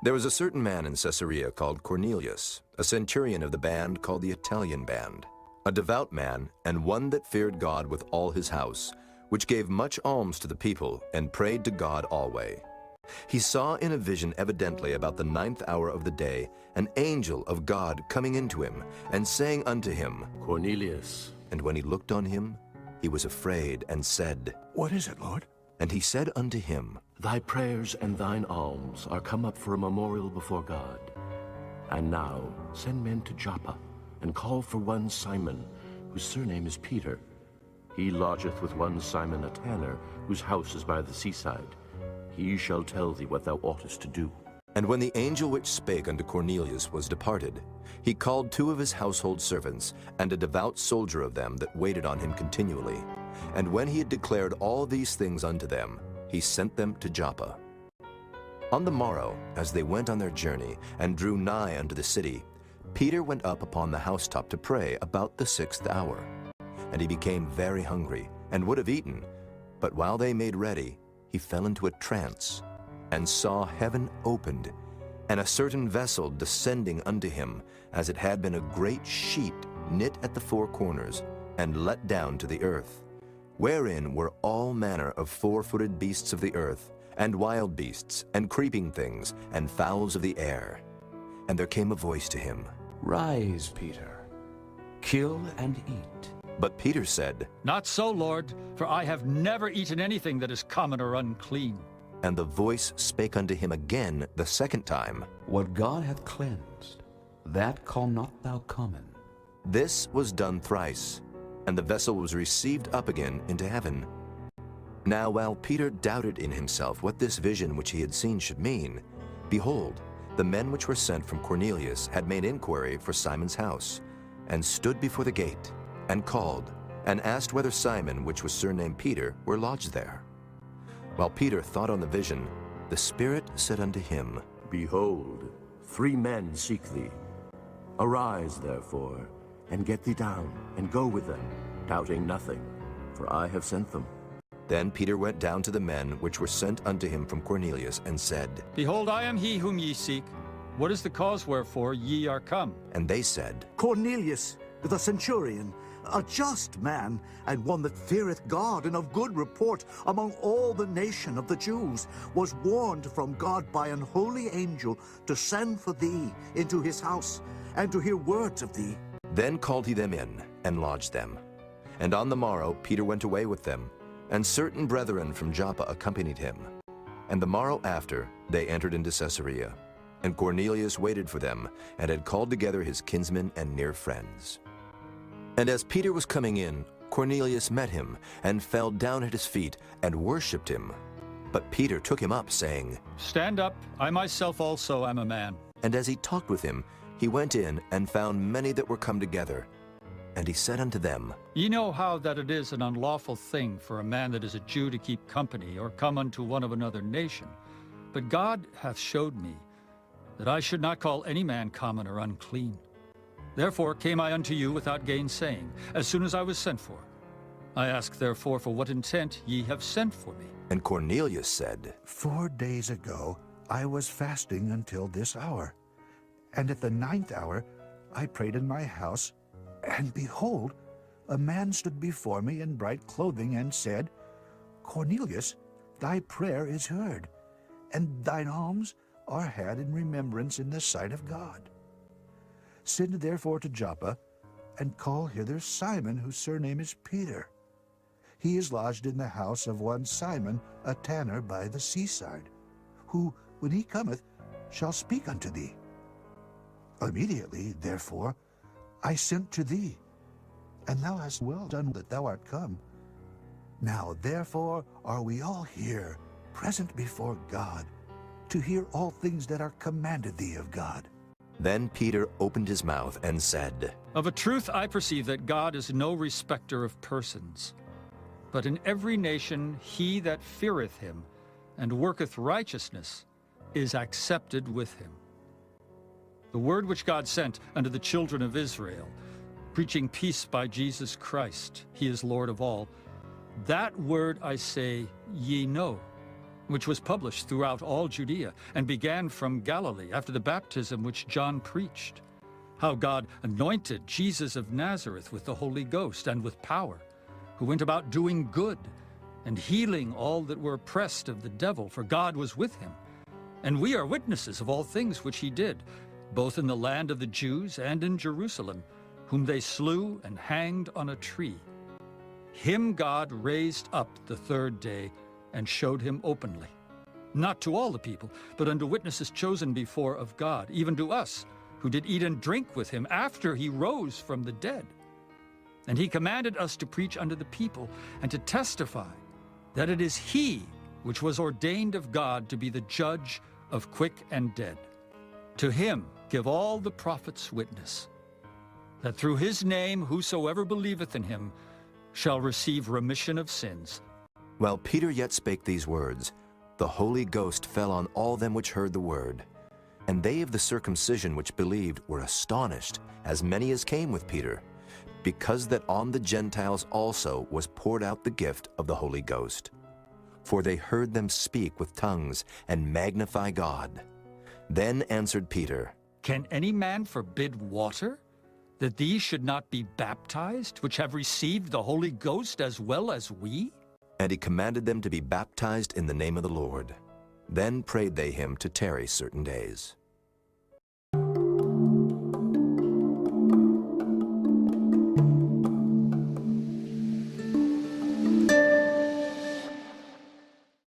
There was a certain man in Caesarea called Cornelius, a centurion of the band called the Italian band, a devout man and one that feared God with all his house, which gave much alms to the people and prayed to God always. He saw in a vision evidently about the 9th hour of the day an angel of God coming into him and saying unto him, Cornelius. And when he looked on him, he was afraid and said, What is it, Lord? And he said unto him, Thy prayers and thine alms are come up for a memorial before God. And now send men to Joppa, and call for one Simon, whose surname is Peter. He lodgeth with one Simon a tanner, whose house is by the seaside. He shall tell thee what thou oughtest to do. And when the angel which spake unto Cornelius was departed, he called 2 of his household servants, and a devout soldier of them that waited on him continually. And when he had declared all these things unto them, he sent them to Joppa. On the morrow, as they went on their journey, and drew nigh unto the city, Peter went up upon the housetop to pray about the 6th hour. And he became very hungry, and would have eaten. But while they made ready, he fell into a trance, and saw heaven opened, and a certain vessel descending unto him, as it had been a great sheet knit at the 4 corners, and let down to the earth, wherein were all manner of 4-footed beasts of the earth, and wild beasts, and creeping things, and fowls of the air. And there came a voice to him, Rise, Peter. Kill and eat. But Peter said, Not so, Lord, for I have never eaten anything that is common or unclean. And the voice spake unto him again the 2nd time, What God hath cleansed, that call not thou common. This was done thrice, and the vessel was received up again into heaven. Now while Peter doubted in himself what this vision which he had seen should mean, behold, the men which were sent from Cornelius had made inquiry for Simon's house, and stood before the gate, and called, and asked whether Simon, which was surnamed Peter, were lodged there. While Peter thought on the vision, the Spirit said unto him, Behold, 3 men seek thee. Arise, therefore, and get thee down, and go with them, doubting nothing, for I have sent them. Then Peter went down to the men which were sent unto him from Cornelius, and said, Behold, I am he whom ye seek. What is the cause wherefore ye are come? And they said, Cornelius, the centurion, a just man, and one that feareth God and of good report among all the nation of the Jews, was warned from God by an holy angel to send for thee into his house, and to hear words of thee. Then called he them in, and lodged them. And on the morrow Peter went away with them, and certain brethren from Joppa accompanied him. And the morrow after they entered into Caesarea. And Cornelius waited for them, and had called together his kinsmen and near friends. And as Peter was coming in, Cornelius met him, and fell down at his feet, and worshipped him. But Peter took him up, saying, Stand up, I myself also am a man. And as he talked with him, he went in, and found many that were come together. And he said unto them, Ye know how that it is an unlawful thing for a man that is a Jew to keep company, or come unto one of another nation. But God hath showed me that I should not call any man common or unclean. Therefore came I unto you without gainsaying, as soon as I was sent for. I ask therefore for what intent ye have sent for me. And Cornelius said, 4 days ago I was fasting until this hour. And at the 9th hour I prayed in my house, and behold, a man stood before me in bright clothing, and said, Cornelius, thy prayer is heard, and thine alms are had in remembrance in the sight of God. Send therefore to Joppa, and call hither Simon, whose surname is Peter. He is lodged in the house of one Simon, a tanner by the seaside, who, when he cometh, shall speak unto thee. Immediately, therefore, I sent to thee, and thou hast well done that thou art come. Now therefore are we all here, present before God, to hear all things that are commanded thee of God. Then Peter opened his mouth and said, Of a truth I perceive that God is no respecter of persons, but in every nation he that feareth him and worketh righteousness is accepted with him. The word which God sent unto the children of Israel, preaching peace by Jesus Christ, he is Lord of all, that word I say ye know, which was published throughout all Judea, and began from Galilee after the baptism which John preached, how God anointed Jesus of Nazareth with the Holy Ghost and with power, who went about doing good and healing all that were oppressed of the devil, for God was with him. And we are witnesses of all things which he did, both in the land of the Jews and in Jerusalem, whom they slew and hanged on a tree. Him God raised up the third day and showed him openly, not to all the people, but unto witnesses chosen before of God, even to us, who did eat and drink with him after he rose from the dead. And he commanded us to preach unto the people and to testify that it is he which was ordained of God to be the judge of quick and dead. To him give all the prophets witness, that through his name whosoever believeth in him shall receive remission of sins. While Peter yet spake these words, the Holy Ghost fell on all them which heard the word. And they of the circumcision which believed were astonished, as many as came with Peter, because that on the Gentiles also was poured out the gift of the Holy Ghost. For they heard them speak with tongues and magnify God. Then answered Peter, Can any man forbid water, that these should not be baptized, which have received the Holy Ghost as well as we? And he commanded them to be baptized in the name of the Lord. Then prayed they him to tarry certain days.